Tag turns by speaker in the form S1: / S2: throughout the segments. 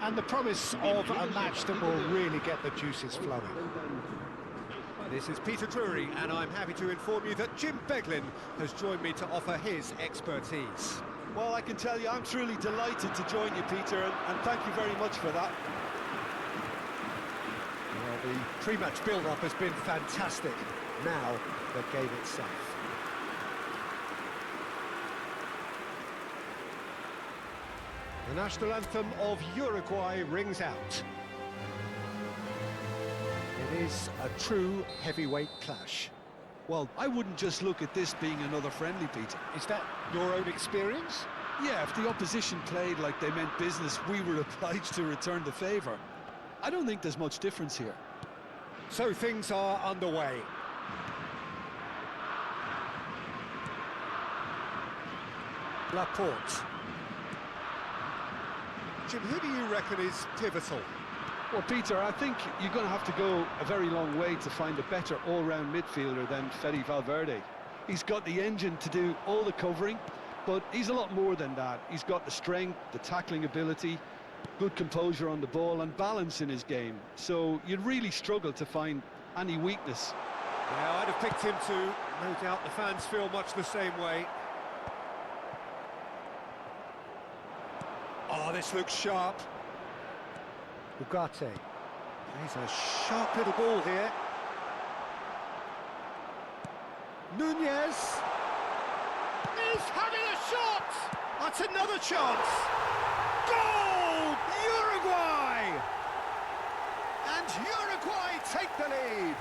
S1: And the promise of a match that will really get the juices flowing.
S2: This is Peter Drury, and I'm happy to inform you that Jim Beglin has joined me to offer his expertise.
S3: Well, I can tell you I'm truly delighted to join you, Peter, and thank you very much for that.
S2: Well, the pre-match build-up has been fantastic. Now, the game itself. The national anthem of Uruguay rings out. It is a true heavyweight clash.
S3: Well, I wouldn't just look at this being another friendly, Peter.
S1: Is that your own experience?
S3: Yeah, if the opposition played like they meant business, we were obliged to return the favour. I don't think there's much difference here.
S2: So things are underway. Laporte. Jim, who do you reckon is pivotal?
S3: Well, Peter, I think you're going to have to go a very long way to find a better all-round midfielder than Fede Valverde. He's got the engine to do all the covering, but he's a lot more than that. He's got the strength, the tackling ability, good composure on the ball and balance in his game. So you'd really struggle to find any weakness.
S2: Yeah, I'd have picked him too. No doubt the fans feel much the same way. Oh, this looks sharp. Ugarte. He's a sharp little ball here. Nunez. He's having a shot! That's another chance! Goal! Uruguay! And Uruguay take the lead.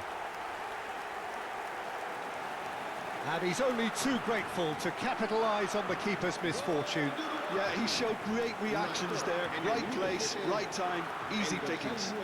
S2: And he's only too grateful to capitalise on the keeper's misfortune.
S3: Yeah, he showed great reactions there. Right place, right time, easy pickings.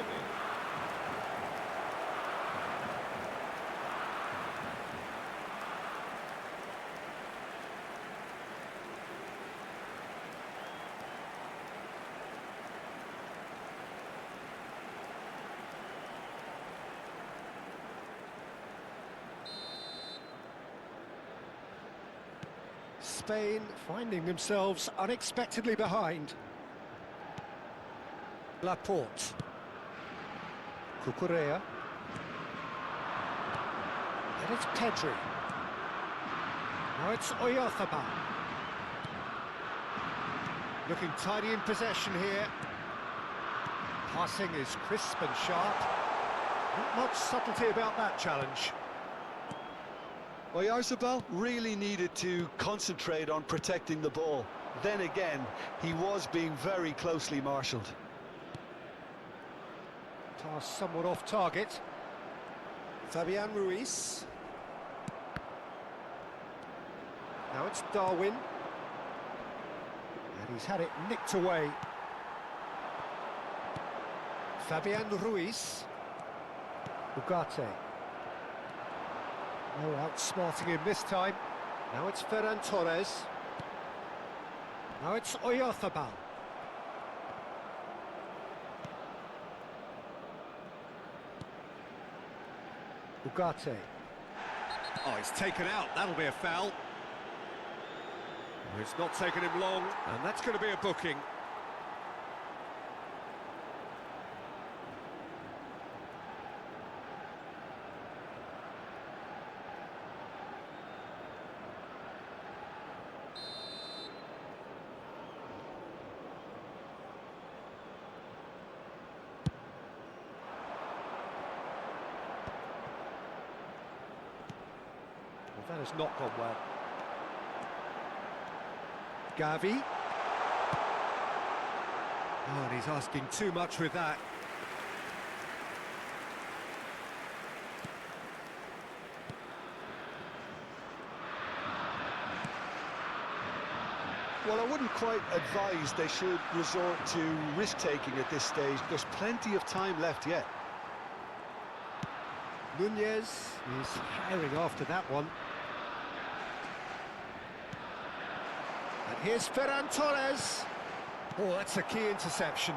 S2: Spain finding themselves unexpectedly behind. Laporte. Cucurella. And it's Pedri. Now it's Oyarzabal. Looking tidy in possession here. Passing is crisp and sharp. Not much subtlety about that challenge.
S3: Oyarzabal really needed to concentrate on protecting the ball. Then again, he was being very closely marshalled.
S2: Pass somewhat off target. Fabian Ruiz. Now it's Darwin. And he's had it nicked away. Fabian Ruiz. Ugarte. No outsmarting him this time. Now it's Ferran Torres. Now it's Oyarzabal. Ugarte. Oh, he's taken out. That'll be a foul. It's not taken him long, and that's going to be a booking. That has not gone well. Gavi. Oh, and he's asking too much with that.
S3: Well, I wouldn't quite advise they should resort to risk-taking at this stage. There's plenty of time left yet.
S2: Nunez is firing after that one. And here's Ferran Torres. Oh, that's a key interception.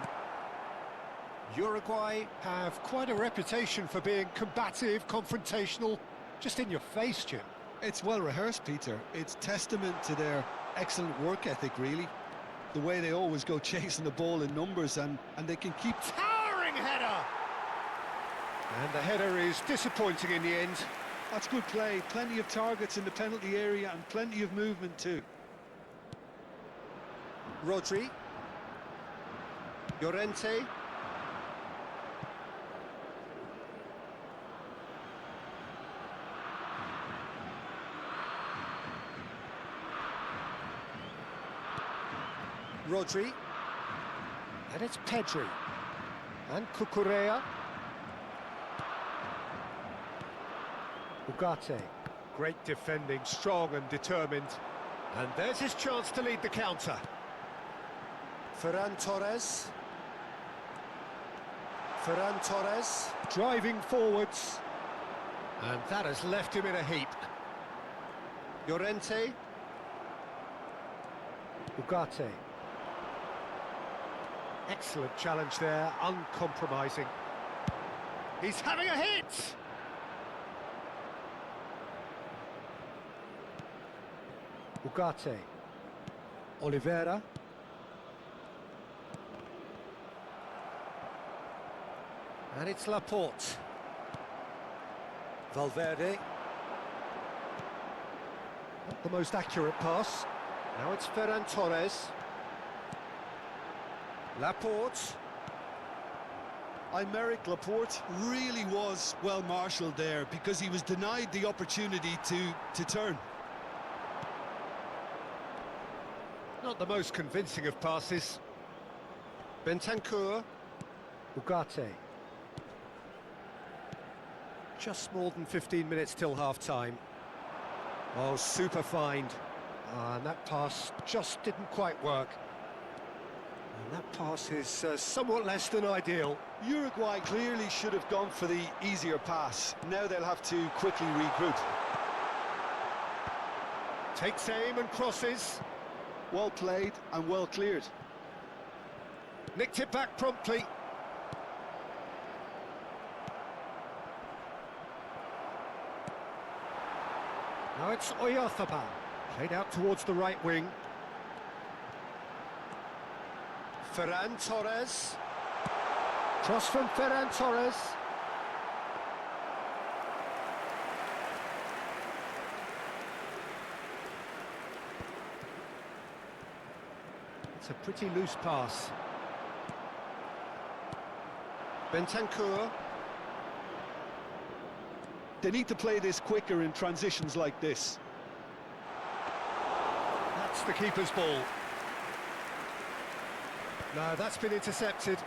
S2: Uruguay have quite a reputation for being combative, confrontational, just in your face, Jim.
S3: It's well rehearsed, Peter. It's testament to their excellent work ethic, really. the way they always go chasing the ball in numbers, and they can keep...
S2: Towering header! And the header is disappointing in the end.
S3: That's good play. Plenty of targets in the penalty area and plenty of movement too.
S2: Rodri. Llorente. Rodri. And it's Pedri. And Cucurella. Ugarte. Great defending, strong and determined. And there's his chance to lead the counter. Ferran Torres. Ferran Torres driving forwards. And that has left him in a heap. Llorente. Ugarte. Excellent challenge there, uncompromising. He's having a hit! Ugarte. Oliveira. And it's Laporte. Valverde. Not the most accurate pass. Now it's Ferran Torres. Laporte.
S3: Aymeric Laporte really was well marshalled there because he was denied the opportunity to turn.
S2: Not the most convincing of passes. Bentancur. Ugarte. Just more than 15 minutes till half-time. Oh, super find. And that pass just didn't quite work. And that pass is somewhat less than ideal.
S3: Uruguay clearly should have gone for the easier pass. Now they'll have to quickly regroup.
S2: Takes aim and crosses.
S3: Well played and well cleared.
S2: Nicked it back promptly. Now it's Oyarzabal. Played out towards the right wing. Ferran Torres. Cross from Ferran Torres. It's a pretty loose pass. Bentancur.
S3: They need to play this quicker in transitions like this.
S2: That's the keeper's ball. No, that's been intercepted.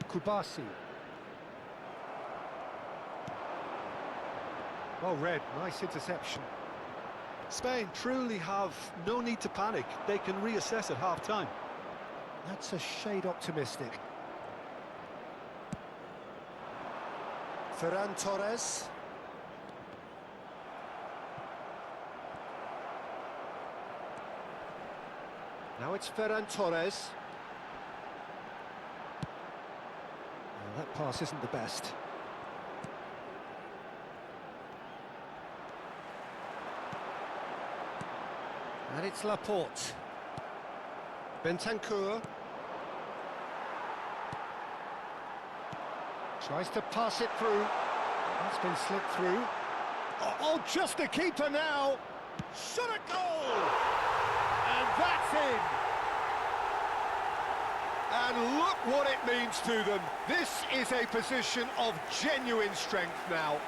S2: Kubasi. Well read, nice interception.
S3: Spain truly have no need to panic. They can reassess at half-time.
S2: That's a shade optimistic. Ferran Torres. Now it's Ferran Torres. Well, that pass isn't the best. And it's Laporte. Bentancur. Tries to pass it through. That's been slipped through. Oh, just the keeper now. Shot a goal! And that's in. And look what it means to them. This is a position of genuine strength now.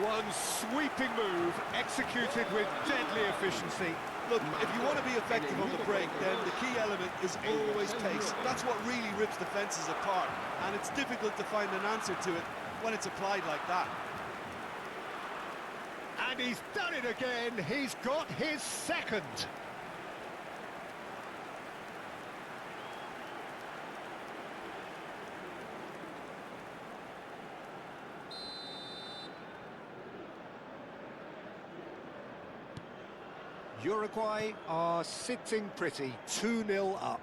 S2: One sweeping move, executed with deadly efficiency.
S3: Look, if you want to be effective on the break, then the key element is always pace. That's what really rips defences apart, and it's difficult to find an answer to it when it's applied like that.
S2: And he's done it again. He's got his second. Uruguay are sitting pretty, 2-0 up.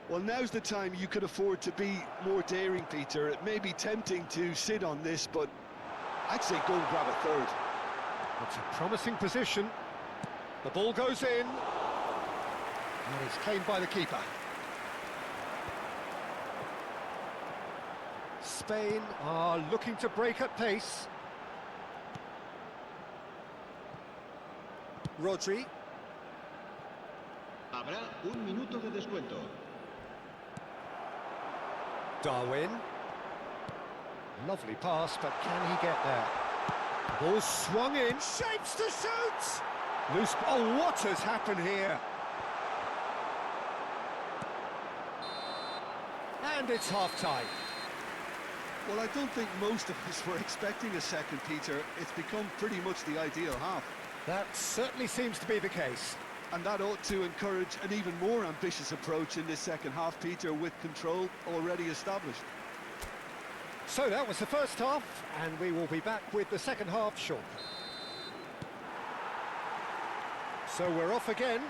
S3: Well, now's the time you could afford to be more daring, Peter. It may be tempting to sit on this, but I'd say go and grab a third.
S2: It's a promising position. The ball goes in. And it's claimed by the keeper. Spain are looking to break at pace. Rodri.
S4: Habrá un minuto de descuento.
S2: Darwin. Lovely pass, but can he get there? Ball swung in, shapes to shoot! Loose. Oh, what has happened here? And it's half-time.
S3: Well, I don't think most of us were expecting a second, Peter. It's become pretty much the ideal half.
S2: That certainly seems to be the case.
S3: And that ought to encourage an even more ambitious approach in this second half, Peter, with control already established.
S2: So that was the first half, and we will be back with the second half shortly. So we're off again.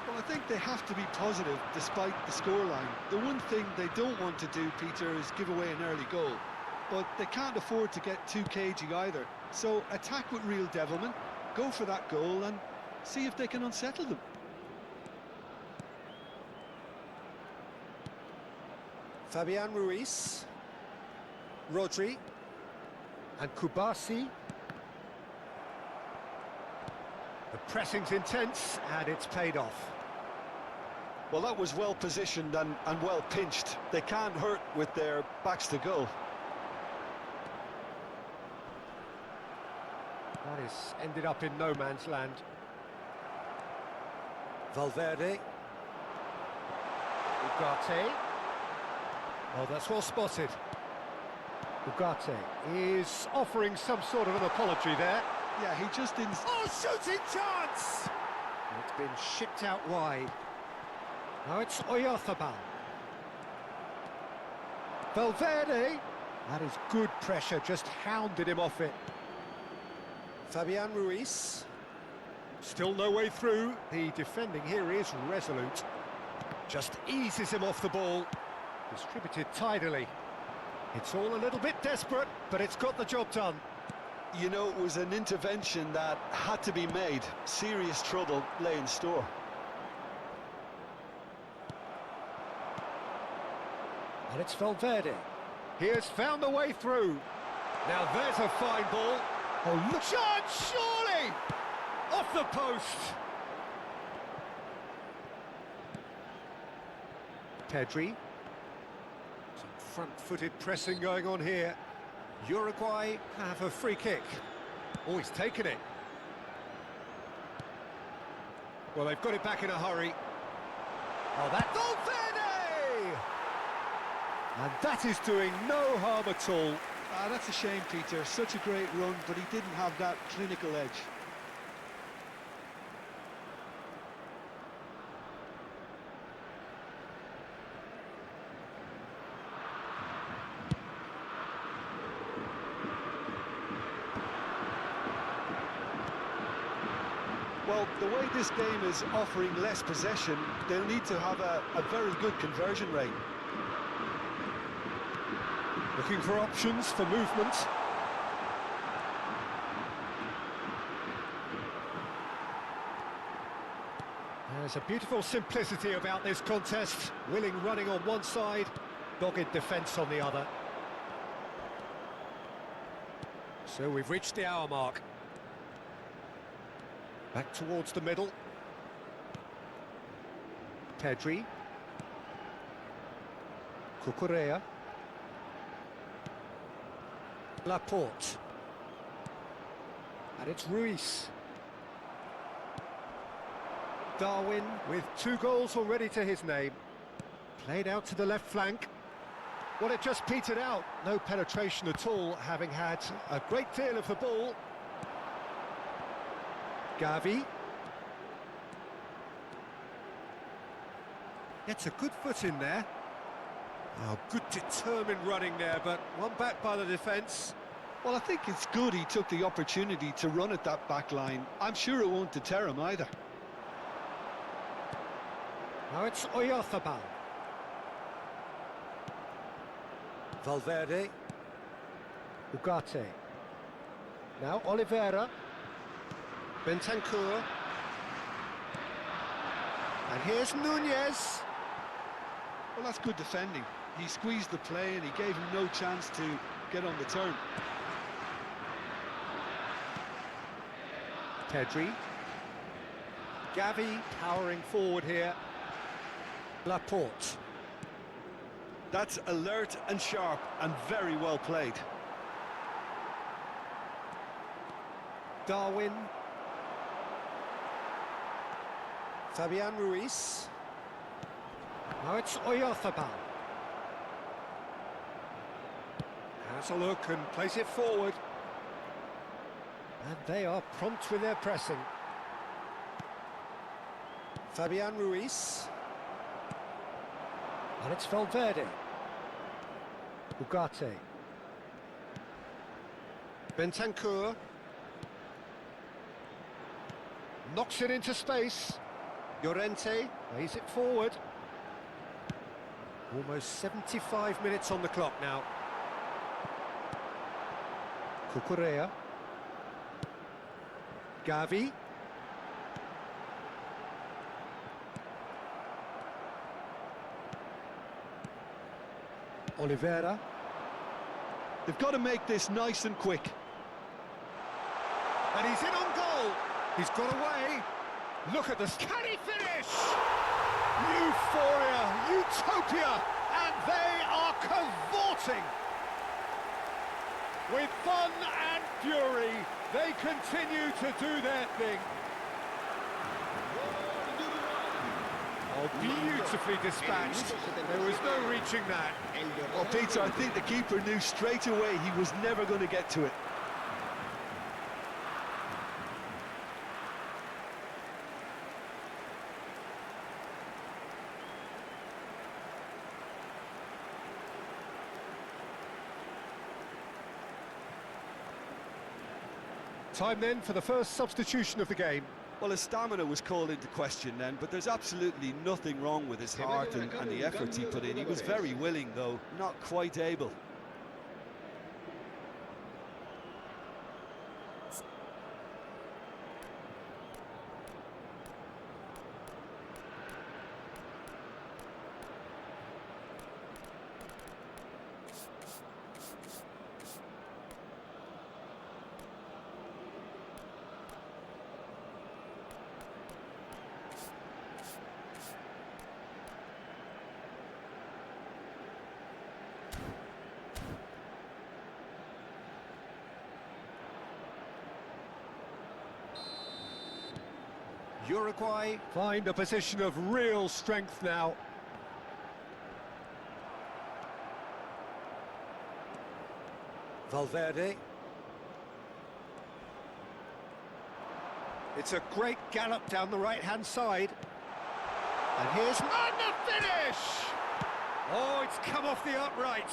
S3: Well, I think they have to be positive despite the scoreline. The one thing they don't want to do, Peter, is give away an early goal. But they can't afford to get too cagey either. So attack with real devilment, go for that goal and see if they can unsettle them.
S2: Fabian Ruiz. Rodri. And Kubasi. The pressing's intense, and it's paid off.
S3: Well, that was well positioned and well pinched. They can't hurt with their backs to goal.
S2: That is ended up in no man's land. Valverde. Ugarte. Oh, that's well spotted. Ugarte is offering some sort of an apology there.
S3: Yeah, he just didn't...
S2: Oh, shooting chance! It's been shipped out wide. Now it's Oyarzabal. Valverde. That is good pressure, just hounded him off it. Fabian Ruiz. Still no way through. The defending here is resolute. Just eases him off the ball. Distributed tidily. It's all a little bit desperate, but it's got the job done.
S3: You know, it was an intervention that had to be made. Serious trouble lay in store.
S2: And it's Valverde. He has found the way through. Now there's a fine ball. Oh, look! Shot, surely! Off the post! Pedri. Some front-footed pressing going on here. Uruguay have a free kick. Oh, he's taken it. Well, they've got it back in a hurry. Oh, that's Valverde! And that is doing no harm at all.
S3: Ah, that's a shame, Peter. Such a great run, but he didn't have that clinical edge. Well, the way this game is offering less possession, they'll need to have a very good conversion rate.
S2: Looking for options for movement. There's a beautiful simplicity about this contest. Willing running on one side, dogged defence on the other. So we've reached the hour mark. Back towards the middle. Pedri. Cucurella. Laporte. And it's Ruiz. Darwin with 2 goals already to his name. Played out to the left flank. Well, it just petered out. No penetration at all, having had a great deal of the ball. Gavi. Gets a good foot in there. Oh, good determined running there, but one back by the defence.
S3: Well, I think it's good he took the opportunity to run at that back line. I'm sure it won't deter him either.
S2: Now it's Oyarzabal. Valverde. Ugarte. Now Oliveira. Bentancur. And here's Nunez.
S3: Well, that's good defending. He squeezed the play and he gave him no chance to get on the turn.
S2: Pedri. Gavi powering forward here. Laporte.
S3: That's alert and sharp and very well played.
S2: Darwin. Fabian Ruiz. Now it's Oyarzabal. Has a look and plays it forward. And they are prompt with their pressing. Fabian Ruiz. And it's Valverde. Ugarte. Bentancur. Knocks it into space. Llorente lays it forward. Almost 75 minutes on the clock now. Cucurella. Gavi. Oliveira.
S3: They've got to make this nice and quick.
S2: And he's in on goal. He's got away. Look at this. Can he finish? Euphoria, utopia, and they are cavorting. With fun and fury, they continue to do their thing. Oh, beautifully dispatched. There was no reaching that.
S3: Well, Peter, I think the keeper knew straight away he was never going to get to it.
S2: Time then for the first substitution of the game.
S3: Well, his stamina was called into question then, but there's absolutely nothing wrong with his heart and the efforts he put in. He was very willing, though, not quite able.
S2: Uruguay find a position of real strength now. Valverde. It's a great gallop down the right-hand side. And here's and the finish! Oh, it's come off the upright.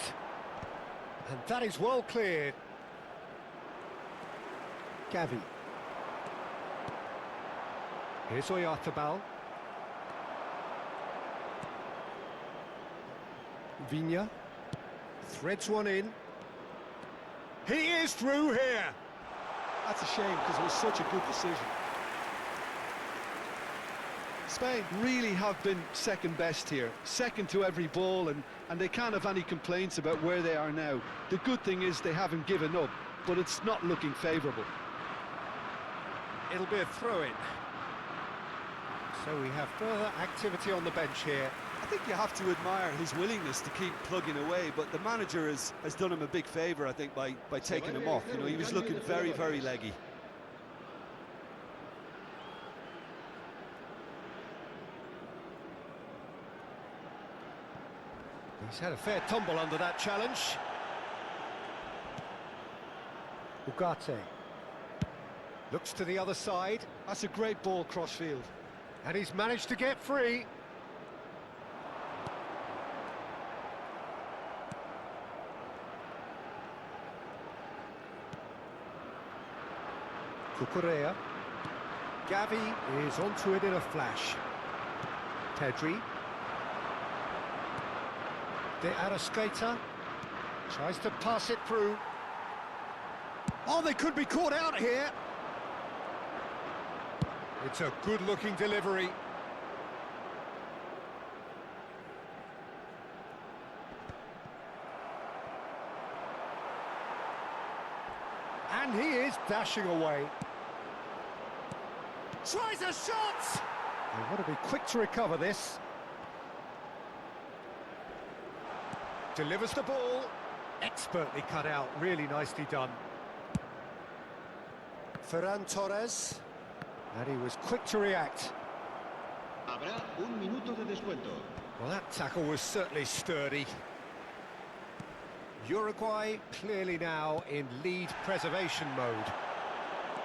S2: And that is well cleared. Gavi. Here's Oyarzabal. Viña threads one in. He is through here.
S3: That's a shame because it was such a good decision. Spain really have been second best here, second to every ball, and they can't have any complaints about where they are now. The good thing is they haven't given up, but it's not looking favourable.
S2: It'll be a throw-in. So we have further activity on the bench here.
S3: I think you have to admire his willingness to keep plugging away, but the manager has done him a big favour, I think, by taking him off. You know, he was looking very, very leggy.
S2: He's had a fair tumble under that challenge. Ugarte. Looks to the other side.
S3: That's a great ball cross-field.
S2: And he's managed to get free. Cucurella. Gavi is onto it in a flash. Pedri. De Arrascaeta tries to pass it through. Oh, they could be caught out here. It's a good-looking delivery. And he is dashing away. Tries a shot! They want to be quick to recover this. Delivers the ball. Expertly cut out, really nicely done. Ferran Torres. And he was quick to react.
S4: Habrá un minuto de descuento.
S2: Well, that tackle was certainly sturdy. Uruguay clearly now in lead preservation mode.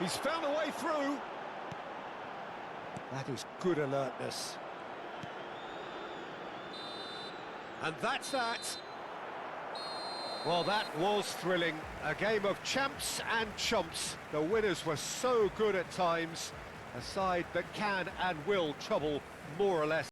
S2: He's found a way through. That is good alertness. And that's that. Well, that was thrilling. A game of champs and chumps. The winners were so good at times. A side that can and will trouble more or less